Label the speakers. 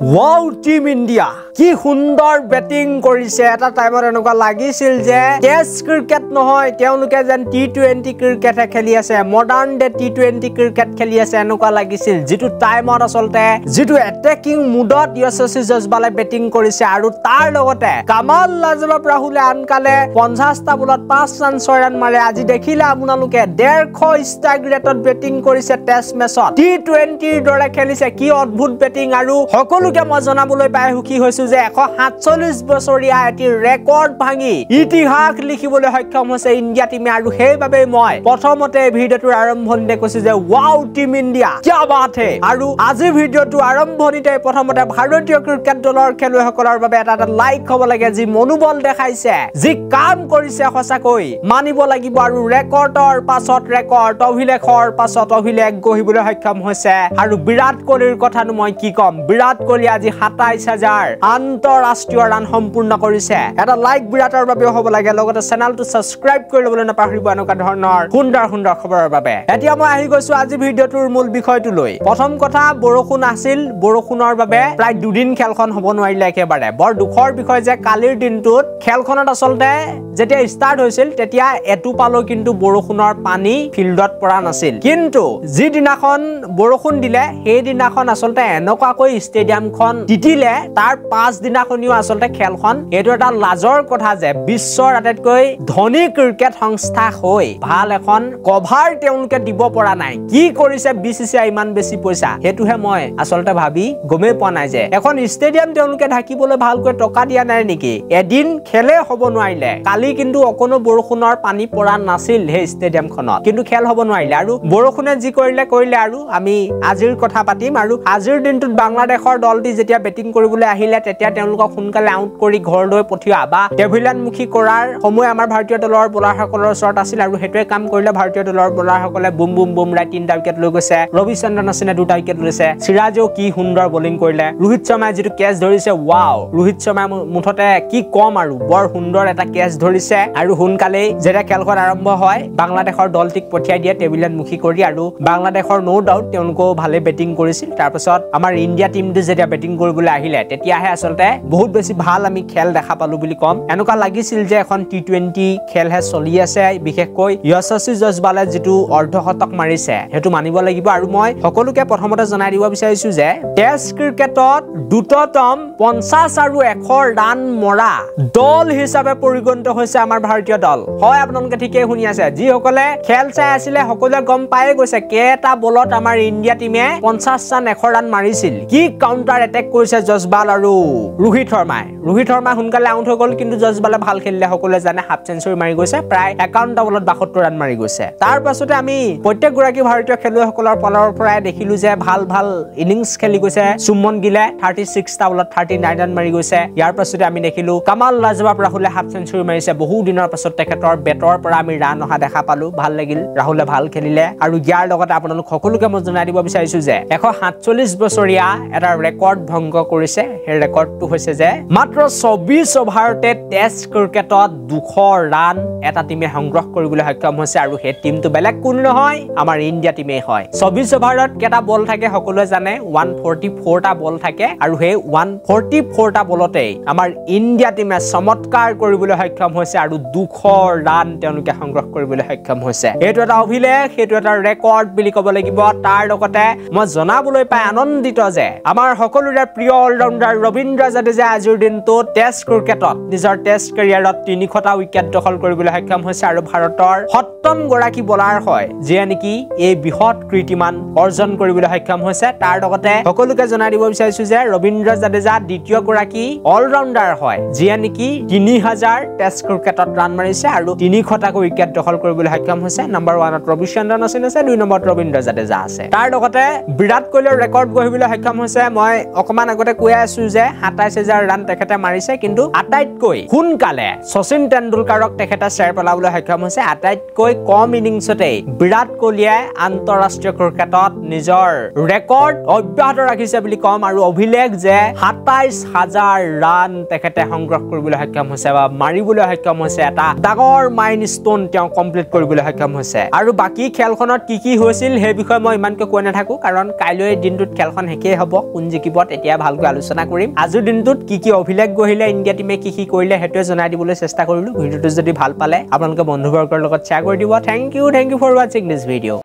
Speaker 1: wow team India কি সুন্দৰ batting কৰিছে এটা টাইমত এনেকুৱা লাগিছিল যে টেষ্ট ক্ৰিকেট নহয় তেওঁলোকে যেন টি20 ক্ৰিকেট খেলি আছে মডাৰ্ন ডে টি20 ক্ৰিকেট খেলি আছে এনেকুৱা লাগিছিল যেটো টাইমত আসলতে যেটো অ্যাটাকিং মুডত ইয়শস্বী জয়সৱালে ব্যাটিং কৰিছে আৰু তাৰ লগতে কামাল লাজৱাব ৰাহুলে আনকালে 50টা বলত 5 ৰান 6 ৰান মাৰে আজি দেখিলে আপোনালোকে 150 ষ্ট্ৰাইক ৰেটত ব্যাটিং কৰিছে টেষ্ট মেচত টি20 দৰে খেলিছে কি অদ্ভুত ব্যাটিং আৰু সকলোকে মই জনাবলৈ পাই সুখী হৈছো যে 147 বছৰীয়া এটি ৰেকৰ্ড ভাঙি ইতিহাস লিখিবলৈ সক্ষম হৈছে ইণ্ডিয়া টিমে আৰু সেইভাবে মই প্ৰথমতে ভিডিওটোৰ আৰম্ভণিতে কৈছো যে ওয়াও টিম ইণ্ডিয়া কি বাত হে আৰু আজি ভিডিওটো আৰম্ভণিতে প্ৰথমতে ভাৰতীয় ক্ৰিকেট দলৰ খেলুৱৈসকলৰ বাবে এটা লাইক হ'ব লাগে যি মনোবল দেখাইছে যি কাম কৰিছে সঁচাকৈ মানিব লাগিব আৰু ৰেকৰ্ডৰ পাছত ৰেকৰ্ড অভিলেখৰ পাছত অভিলেখ গঢ়িবলৈ সক্ষম হৈছে আৰু বিৰাট কোহলিৰ কথানো মই কি কম বিৰাট কোহলি আজি 27000 আন্তঃৰাষ্ট্ৰীয় ৰান সম্পূৰ্ণ কৰিছে এটা লাইক বিৰাটৰ বাবে হ'ব লাগে লগতে চেনেলটো সাবস্ক্ৰাইব কৰি লবলৈ নাপাহৰিব এনেকুৱা ধৰণৰ সুন্দৰ সুন্দৰ খবৰৰ বাবে এতিয়া মই আহি গৈছো আজি ভিডিওটোৰ মূল বিষয়টো লৈ প্ৰথম কথা বৰষুণ আছিল বৰষুণৰ বাবে প্ৰায় দুদিন খেলখন হ'ব নোৱাৰিলে একেবাৰে বৰ দুখৰ বিষয় যে কালিৰ দিনটোত খেলখনত আসলতে যেতিয়া ষ্টাৰ্ট হৈছিল তেতিয়া এটুপালৈ কিন্তু বৰষুণৰ পানী ফিল্ডত পৰা নাছিল কিন্তু যি দিনাখন বৰষুণ দিলে সেই দিনাখন আসলতে এনেকুৱাকৈ ষ্টেডিয়ামখন তিতিলে তাৰ 5 দিনাখনিও আসলতে খেলখন এটো এটা লাজৰ কথা যে বিশ্বৰ আটাইতকৈ ধনী ক্ৰিকেট সংস্থা হৈ ভাল এখন কভাৰ তেওঁলোকে দিব পৰা নাই কি কৰিছে বিসিসিআই ইমান বেছি পইচা হেতুহে মই আসলতে ভাবি গমে পোৱা নাই যে এখন ষ্টেডিয়াম তেওঁলোকে ঢাকিবলৈ ভালকৈ টকা দিয়া নাই নেকি এদিন খেলে হ'ব নোৱাৰিলে কালি কিন্তু অকনো বৰষুণৰ পানী পৰা নাছিল হে ষ্টেডিয়ামখনত কিন্তু খেল হ'ব নোৱাৰিলে আৰু বৰষুণে যি কৰিলে আৰু আমি আজিৰ কথা পাতিম আৰু আজিৰ দিনটোত বাংলাদেশৰ দলটি যেতিয়া ব্যাটিং কৰিবলৈ আহিলে তেতিয়া তেওঁলোকক সোনকালে আউট কৰি ঘৰলৈ পঠিওৱা বা টেভিলানমুখী কৰাৰ সময় আমাৰ ভাৰতীয় দলৰ বলাৰসকলৰ ওচৰত আছিল আৰু হেতুৱে কাম কৰিলে ভাৰতীয় দলৰ বলাৰসকলে বুম বুম বুমৰাই 3টা উইকেট লৈ গৈছে ৰবিচন্দ্ৰন আশ্বিনে 2টা উইকেট লৈছে সিৰাজেও কি সুন্দৰ বোলিং কৰিলে ৰোহিত শৰ্মাই যেটো কেচ ধৰিছে ওয়াও ৰোহিত শৰ্মাই মুঠতে কি কম আৰু বৰ সুন্দৰ এটা কেচ ধৰিছে আৰু সোনকালে যেতিয়া খেলখন আৰম্ভ হয় বাংলাদেশৰ দলটিক পঠিয়াই দিয়ে টেভিলানমুখী কৰি আৰু বাংলাদেশৰ নো ডাউট তেওঁলোকো ভালে ব্যাটিং কৰিছিল তাৰ পাছত আমাৰ ইণ্ডিয়া টিমটো যেতিয়া ব্যাটিং কৰিবলৈ আহিলে তেতিয়াহে আসলতে বহুত বেছি ভাল আমি খেল দেখা পালো বুলি কম এনেকুৱা লাগিছিল যে এখন টি20 খেলহে চলি আছে বিশেষকৈ ইয়শস্বী জয়সৱালে যেটো অৰ্ধশতক মাৰিছে হেতু মানিব লাগিব আৰু মই সকলোকে প্ৰথমতে জনাই দিব বিচাৰিছো যে টেষ্ট ক্ৰিকেটত দ্ৰুততম 50 আৰু 100 ৰান মৰা দল হিচাপে পৰিগণিত হৈছে আমাৰ ভাৰতীয় দল হয় আপোনালোকে ঠিকই শুনি আছে যি সকলে খেল চাই আছিলে সকলোৱে গম পায়ে গৈছে কেটা বলত আমাৰ ইণ্ডিয়া টিমে 50 ৰান 100 ৰান মাৰিছিল কি কাউন্টাৰ এটেক কৰিছে জয়সৱাল আৰু ৰোহিত শৰ্মা সোনকালে আউট হৈ গল কিন্তু জয়সৱালে ভাল খেলিলে সকলোৱে জানে হাফ সেঞ্চুৰী মাৰি গৈছে প্ৰায় 51টা বলত 72 ৰান মাৰি গৈছে তাৰ পাছতে আমি প্ৰত্যেক গৰাকী ভাৰতীয় খেলুৱৈসকলৰ পলৰ পৰাই দেখিলো যে ভাল ইনিংছ খেলি গৈছে সুমন গিলে 36টা বলত 39 ৰান মাৰি গৈছে ইয়াৰ পাছতে আমি দেখিলো কামাল লাজৱাব ৰাহুলে হাফ সেঞ্চুৰী মাৰিছে বহু দিনৰ পাছত তেখেতৰ বেটৰ পৰা আমি ৰান অহা দেখা পালো ভাল লাগিল ৰাহুলে ভাল খেলিলে আৰু ইয়াৰ লগতে আপোনালোক সকলোকে মই জনাই দিব বিচাৰিছো যে 147 বছৰীয়া এটা ৰেকৰ্ড ভংগ কৰিছে সেই ৰেকৰ্ডটো হৈছে যে মাত্ৰ 24 অভাৰতে টেষ্ট ক্ৰিকেটত 200 ৰান এটা টিমে সংগ্ৰহ কৰিবলৈ সক্ষম হৈছে আৰু সেই টিমটো বেলেগ কোন নহয় আমাৰ ইণ্ডিয়া টিমে হয় 24 অভাৰত কেটা বল থাকে সকলোৱে জানে 144টা বল থাকে আৰু সেই 144টা বলতে আমাৰ ইণ্ডিয়া টিমে চমৎকাৰ কৰিবলৈ সক্ষম হৈছে আৰু 200 ৰান তেওঁলোকে সংগ্ৰহ কৰিবলৈ সক্ষম হৈছে এইটো এটা অভিলেখ সেইটো এটা ৰেকৰ্ড বুলি ক'ব লাগিব তাৰ লগতে মই জনাবলৈ পাই আনন্দিত যে আমাৰ সকলোৰে প্ৰিয় অলৰাউণ্ডাৰ ৰবীন্দ্ৰ জাদেজা আজিৰ দিনটো টেষ্ট ক্ৰিকেটত নিজৰ টেষ্ট কেৰিয়াৰত 300টা উইকেট দখল কৰিবলৈ সক্ষম হৈছে আৰু ভাৰতৰ 7ম গৰাকী বলাৰ হয় যিয়ে নেকি এই বৃহৎ কীৰ্তিমান অৰ্জন কৰিবলৈ সক্ষম হৈছে তাৰ লগতে সকলোকে জনাই দিব বিচাৰিছো যে ৰবীন্দ্ৰ জাদেজা দ্বিতীয় গৰাকী অলৰাউণ্ডাৰ হয় যিয়ে নেকি 3000 টেষ্ট ক্ৰিকেটত ৰান মাৰিছে আৰু 300টা উইকেট দখল কৰিবলৈ সক্ষম হৈছে নম্বৰ 1ত ৰবিচন্দ্ৰন আশ্বিন আছে 2 নম্বৰত ৰবীন্দ্ৰ জাদেজা আছে তাৰ লগতে বিৰাট কোহলিৰ ৰেকৰ্ড গঢ়িবলৈ সক্ষম হৈছে মই অকমান আগতে কৈ আছো যে 27000 ৰান তেখেতে মাৰিছে কিন্তু আটাইতকৈ সোনকালে শচীন তেণ্ডুলকাৰক তেখেতে চেৰ পেলাবলৈ সক্ষম হৈছে আটাইতকৈ কম ইনিংছতে বিৰাট কোহলিয়ে আন্তঃৰাষ্ট্ৰীয় ক্ৰিকেটত নিজৰ ৰেকৰ্ড অব্যাহত ৰাখিছে বুলি কম আৰু অভিলেখ যে 27000 ৰান তেখেতে সংগ্ৰহ কৰিবলৈ সক্ষম হৈছে বা মাৰিবলৈ সক্ষম হৈছে এটা ডাঙৰ মাইলস্টোন তেওঁ কমপ্লিট কৰিবলৈ সক্ষম হৈছে আৰু বাকি খেলখনত কি হৈছিল সেই বিষয়ে মই ইমানকৈ কৈ নাথাকো কাৰণ কাইলৈ দিনটোত খেলখন হেকেই হ'ব কোন জিকিব দিব তেতিয়া ভালকৈ আলোচনা কৰিম আজিৰ দিনটোত কি অভিলেখ গহিলে ইণ্ডিয়া টিমে কি কৰিলে হেতুৱে জনাই দিবলৈ চেষ্টা কৰিলো ভিডিওটো যদি ভাল পালে আপোনালোকে বন্ধুবৰ্গৰ লগত শ্বেয়াৰ কৰি দিব thank you for watching this video